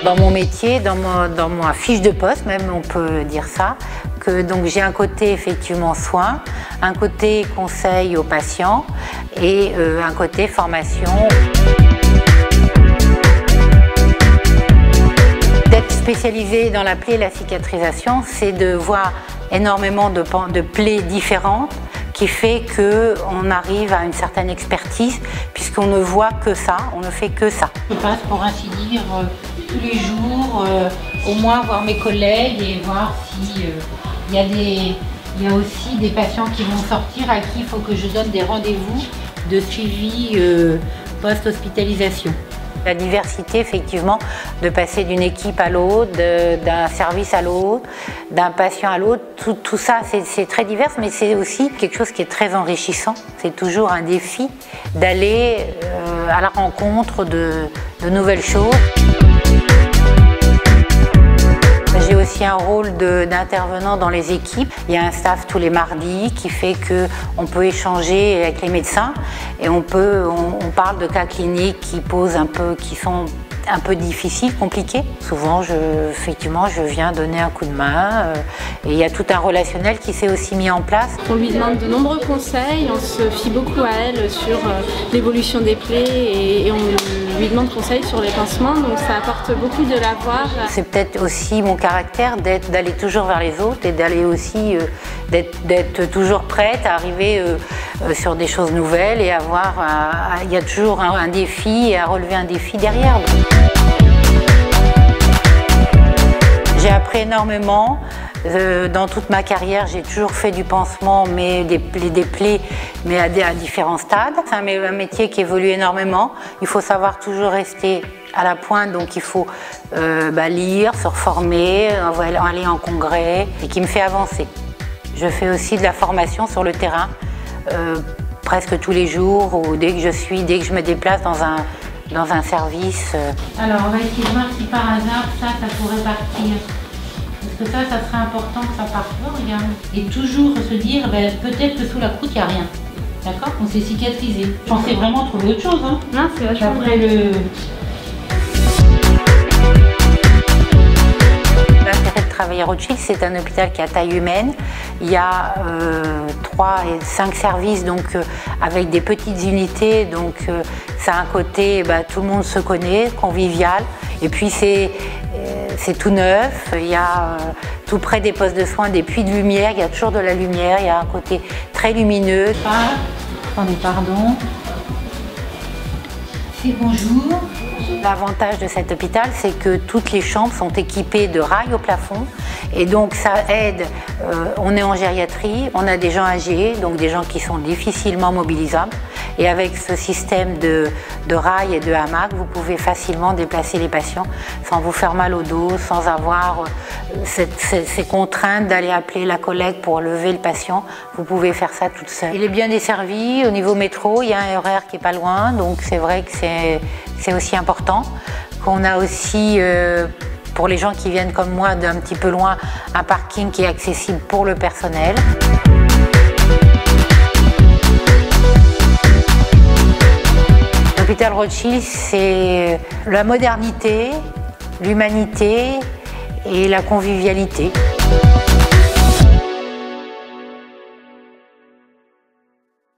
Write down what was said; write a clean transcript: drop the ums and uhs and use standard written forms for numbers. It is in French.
Dans mon métier, dans ma fiche de poste même, on peut dire ça, que donc j'ai un côté effectivement soins, un côté conseil aux patients et un côté formation. D'être spécialisé dans la plaie et la cicatrisation, c'est de voir énormément de plaies différentes qui fait qu'on arrive à une certaine expertise puisqu'on ne voit que ça, on ne fait que ça. Je passe pour ainsi dire tous les jours, au moins voir mes collègues et voir si il y a aussi des patients qui vont sortir à qui il faut que je donne des rendez-vous de suivi post-hospitalisation. La diversité, effectivement, de passer d'une équipe à l'autre, d'un service à l'autre, d'un patient à l'autre, tout ça, c'est très divers, mais c'est aussi quelque chose qui est très enrichissant. C'est toujours un défi d'aller à la rencontre de nouvelles choses. J'ai aussi un rôle d'intervenant dans les équipes. Il y a un staff tous les mardis qui fait qu'on peut échanger avec les médecins et on parle de cas cliniques qui sont un peu difficiles, compliqués. Souvent, effectivement, je viens donner un coup de main et il y a tout un relationnel qui s'est aussi mis en place. On lui demande de nombreux conseils, on se fie beaucoup à elle sur l'évolution des plaies et on lui demande conseil sur les pansements, donc ça apporte beaucoup de la voir. C'est peut-être aussi mon caractère d'aller toujours vers les autres et d'aller aussi d'être toujours prête à arriver sur des choses nouvelles et il y a toujours un défi et à relever un défi derrière. J'ai appris énormément. Dans toute ma carrière, j'ai toujours fait du pansement, mais des plaies, mais à différents stades. C'est un métier qui évolue énormément. Il faut savoir toujours rester à la pointe, donc il faut lire, se reformer, aller en congrès, et qui me fait avancer. Je fais aussi de la formation sur le terrain, presque tous les jours, ou dès que je me déplace dans un service. Alors, on va essayer de voir si par hasard, ça pourrait partir. Parce que ça serait important que ça parte. Oh, regarde. Et toujours se dire, peut-être que sous la croûte, il n'y a rien. D'accord? On s'est cicatrisé. Je pensais vraiment trouver autre chose. Hein. Non, c'est vachement après bien. L'intérêt de travailler à Rothschild, c'est un hôpital qui a taille humaine. Il y a 3 et 5 services, donc avec des petites unités. Donc ça a un côté, tout le monde se connaît, convivial. Et puis c'est tout neuf, il y a tout près des postes de soins des puits de lumière, il y a toujours de la lumière, il y a un côté très lumineux. Attendez, pardon. C'est bonjour. L'avantage de cet hôpital, c'est que toutes les chambres sont équipées de rails au plafond et donc ça aide, on est en gériatrie, on a des gens âgés, donc des gens qui sont difficilement mobilisables et avec ce système de rails et de hamacs, vous pouvez facilement déplacer les patients sans vous faire mal au dos, sans avoir ces contraintes d'aller appeler la collègue pour lever le patient, vous pouvez faire ça toute seule. Il est bien desservi, au niveau métro, il y a un horaire qui est pas loin, donc c'est vrai que c'est aussi important, qu'on a aussi, pour les gens qui viennent comme moi d'un petit peu loin, un parking qui est accessible pour le personnel. L'hôpital Rothschild, c'est la modernité, l'humanité et la convivialité.